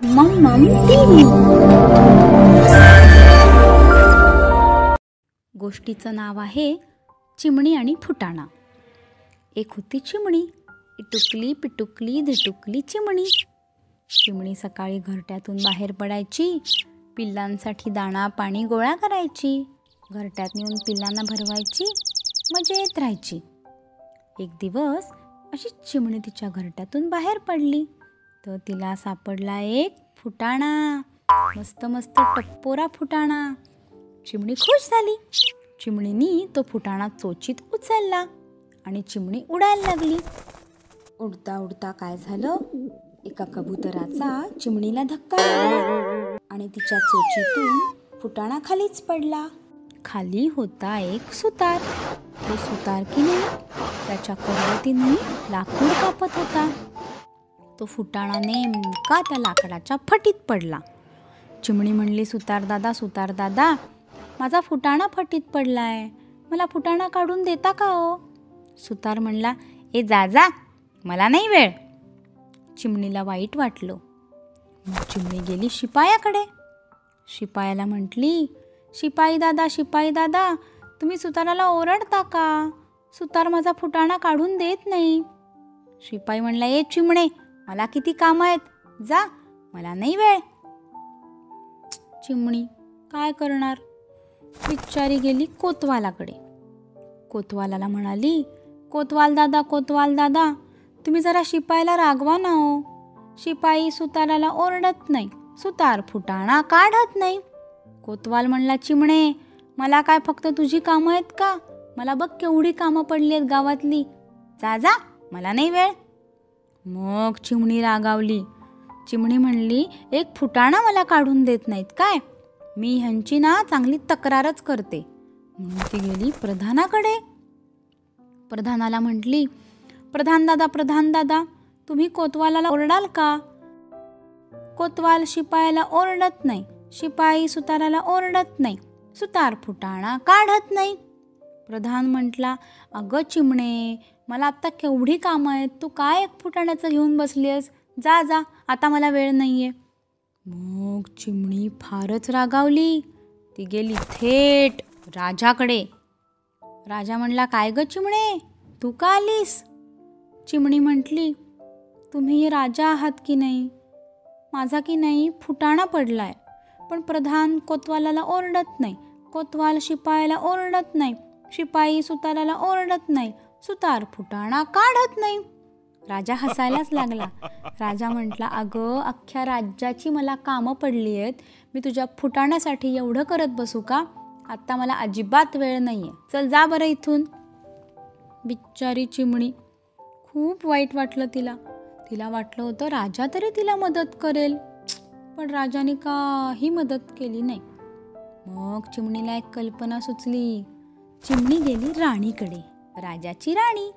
मम्मम TV. गोष्टीचं नाव आहे चिमणी आणि फुटाणा. एक होती चिमणी, इटुकली पिटुकली धिटुकली चिमणी. चिमणी सकाळी घरट्यातून बाहेर पडायची, पिल्लांसाठी दाणा पाणी गोळा करायची, घरट्यात नेऊन पिल्लांना भरवायची, मजेत राहायची. एक दिवस अशी चिमणी तिच्या घरट्यातून बाहेर पडली तर तिला सापडला एक फुटाणा. मस्त मस्त टप्पोरा फुटाणा. चिमणी खुश झाली. चिमणीनी तो फुटाणा चोचीत उचलला आणि चिमणी उडायला लागली. उडता उडता काय झालं, एका कबुतराचा चिमणीला धक्का लागला आणि तिच्या चोचीतून फुटाणा खालीच पडला. खाली होता एक सुतार. तो सुतार की नाही त्याच्या करवतीने लाकूड कापत होता. तो फुटाणा नेमका त्या लाकडाच्या फटीत पडला. चिमणी म्हणली, सुतार दादा, माझा फुटाणा फटीत पडलाय, मला फुटाणा काढून देता का हो? सुतार म्हणला, ए जा, मला नाही वेळ. चिमणीला वाईट वाटलं. मग चिमणी गेली शिपायाकडे. शिपायाला म्हटली, शिपाई दादा, तुम्ही सुताराला ओरडता का? सुतार माझा फुटाणा काढून देत नाही. शिपाई म्हणला, ए चिमणे, मला किती काम आहेत, जा, मला नाही वेळ. चिमणी काय करणार, बिचारी गेली कोतवालाकडे. कोतवालाला म्हणाली, कोतवाल दादा, तुम्ही जरा शिपाईला रागवा ना हो. शिपाई सुताराला ओरडत नाही, सुतार फुटाणा काढत नाही. कोतवाल म्हणला, चिमणे, मला काय फक्त तुझी कामं आहेत का? मला बघ केवढी कामं पडली आहेत गावातली, जा, मला नाही वेळ. मग चिमणी रागावली. चिमणी म्हणली, एक फुटाणा मला काढून देत नाहीत काय, मी ह्यांची ना चांगली तक्रारच करते. म्हणून ती गेली प्रधानाकडे. प्रधानाला म्हटली, प्रधान दादा, तुम्ही कोतवालाला ओरडाल का? कोतवाल शिपायाला ओरडत नाही, शिपाई सुताराला ओरडत नाही, सुतार फुटाणा काढत नाही. प्रधान म्हटला, अगं चिमणे, मला आत्ता केवढी कामं आहेत, तू काय एक फुटाण्याचं घेऊन बसली आहेस, जा, आता मला वेळ नाहीये. मग चिमणी फारच रागावली. ती गेली थेट राजाकडे. राजा म्हणला, काय ग चिमणे, तू का आलीस? चिमणी म्हटली, तुम्ही राजा आहात की नाही, माझा की नाही फुटाणा पडलाय, पण प्रधान कोतवालाला ओरडत नाही, कोतवाल शिपायाला ओरडत नाही, शिपाई सुताराला ओरडत नाही, सुतार फुटाणा काढत नाही. राजा हसायलाच लागला. राजा म्हटला, अगं अख्ख्या राज्याची मला कामं पडली आहेत, मी तुझ्या फुटाण्यासाठी एवढं करत बसू का? आत्ता मला अजिबात वेळ नाहीये, चल जा बरं इथून. बिचारी चिमणी, खूप वाईट वाटलं तिला. तिला वाटलं होतं राजा तरी तिला मदत करेल, पण राजाने काही मदत केली नाही. मग चिमणीला एक कल्पना सुचली. चिमणी गेली राणीकडे, राजाची राणी,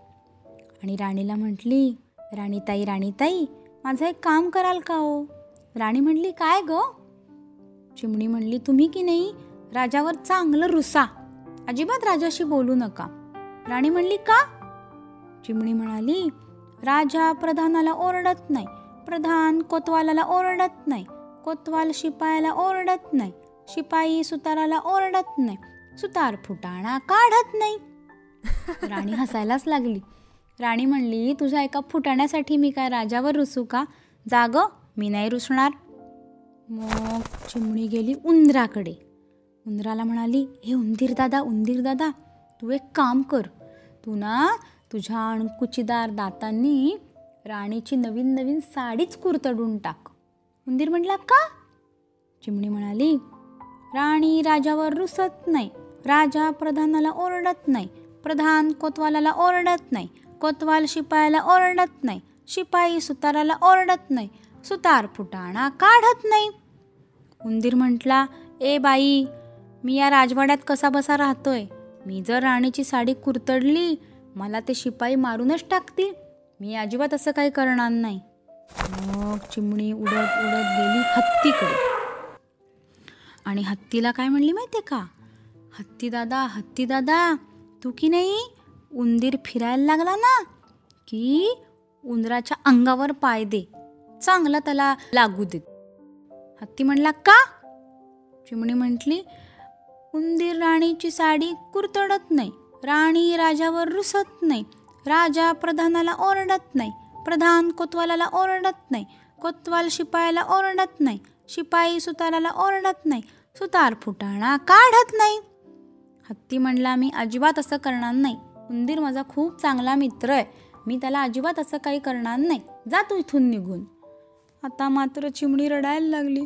आणि राणीला म्हटली, राणीताई, माझं एक काम कराल का हो? राणी म्हणली, काय ग? चिमणी म्हणली, तुम्ही की नाही राजावर चांगलं रुसा, अजिबात राजाशी बोलू नका. राणी म्हणली, का? चिमणी म्हणाली, राजा प्रधानाला ओरडत नाही, प्रधान कोतवालाला ओरडत नाही, कोतवाल शिपायाला ओरडत नाही, शिपाई सुताराला ओरडत नाही, सुतार फुटाणा काढत नाही. राणी हसायलाच लागली. राणी म्हणली, तुझ्या एका फुटाण्यासाठी मी काय राजावर रुसू का? जाग, मी नाही रुसणार. मग चिमणी गेली उंदराकडे. उंदराला म्हणाली, हे उंदीर दादा, तू एक काम कर, तू ना तुझ्या अणकुचीदार दातांनी राणीची नवीन साडीच कुरतडून टाक. उंदीर म्हटला, का? चिमणी म्हणाली, राणी राजावर रुसत नाही, राजा प्रधानाला ओरडत नाही, प्रधान कोतवालाला ओरडत नाही, कोतवाल शिपायाला ओरडत नाही, शिपाई सुताराला ओरडत नाही, सुतार फुटाणा काढत नाही. उंदीर म्हटला, ए बाई, मी या राजवाड्यात कसा बसा राहतोय, मी जर राणीची साडी कुरतडली, मला ते शिपाई मारूनच टाकतील, मी अजिबात असं काही करणार नाही. मग चिमणी उडत गेली हत्तीकडे. आणि हत्तीला काय म्हणली माहिती का? हत्ती दादा, तू की नाही उंदीर फिरायला लागला ना की उंदराच्या अंगावर पाय दे, चांगला त्याला लागू दे. हत्ती म्हणला, का? चिमणी म्हटली, उंदीर राणीची साडी कुरतडत नाही, राणी राजावर रुसत नाही, राजा प्रधानाला ओरडत नाही, प्रधान कोतवालाला ओरडत नाही, कोतवाल शिपायाला ओरडत नाही, शिपाई सुताराला ओरडत नाही, सुतार फुटाणा काढत नाही. हत्ती म्हणला, मी अजिबात असं करणार नाही. उंदीर माझा खूप चांगला मित्र आहे, मी त्याला अजिबात असं काही करणार नाही. जा तू इथून निघून. आता मात्र चिमणी रडायला लागली.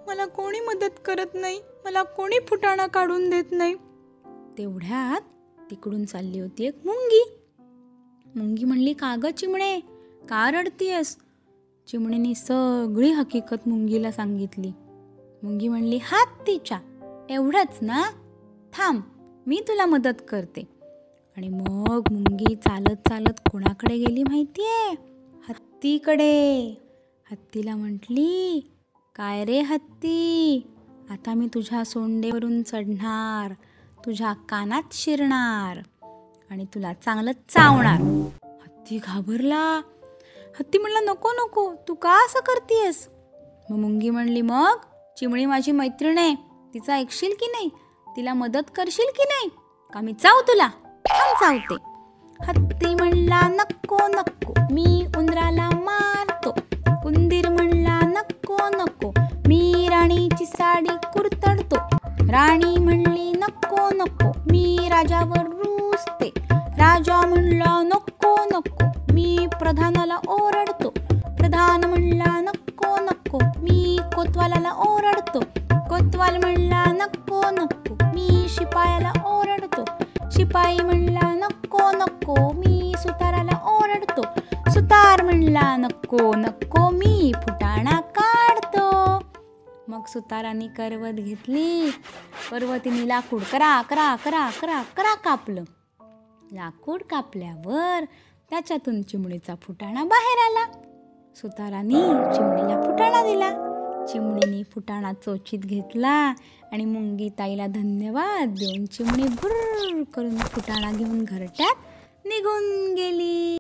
मला कोणी मदत करत नाही, मला कोणी फुटाणा काढून देत नाही. तेवढ्यात तिकडून चालली होती एक मुंगी. मुंगी म्हणली, का गं चिमणे, का रडतीयस? चिमणीने सगळी हकीकत मुंगीला सांगितली. मुंगी म्हणली, हत्तीच्या एवढंच ना, थांब मी तुला मदत करते. आणि मग मुंगी चालत चालत कोणाकडे गेली माहितीये? हत्तीकडे. हत्तीला म्हटली, काय रे हत्ती, आता मी तुझ्या सोंडेवरून चढणार, तुझ्या कानात शिरणार आणि तुला चांगलं चावणार. हत्ती घाबरला. हत्ती म्हणला, नको नको, तू का असं करतेस? मग मुंगी म्हणली, मग चिमणी माझी मैत्रीण आहे, तिचं ऐकशील की नाही, तिला मदत करशील की नाही, का मी चाव तुला? चावते. हत्ती म्हणला, नको नको, मी उंदराला मारतो. उंदीर म्हणला, नको नको, मी राणीची साडी कुरतडतो. राणी म्हणली, नको नको, मी राजावर रुसते. राजा म्हणला, नको नको, मी प्रधानाला ओरडतो. प्रधान म्हणला, नको नको, मी कोतवालाला ओरडतो. कोतवाल म्हणला, नको नको, मी शिपायाला ओरडतो. शिपाई म्हणला, नको नको, मी सुताराला ओरडतो. सुतार म्हणला, नको नको, मी फुटाणा काढतो. मग सुतारांनी करवत घेतली. पर्वतीने लाकूड करा करा करा करा करा कापलं. लाकूड कापल्यावर त्याच्यातून चिमणीचा फुटाणा बाहेर आला. सुतारांनी चिमणीला फुटाणा दिला. चिमणीने फुटाणा चोचीत घेतला आणि मुंगी ताईला धन्यवाद देऊन चिमणी भुर्र करून फुटाणा घेऊन घरट्यात निघून गेली.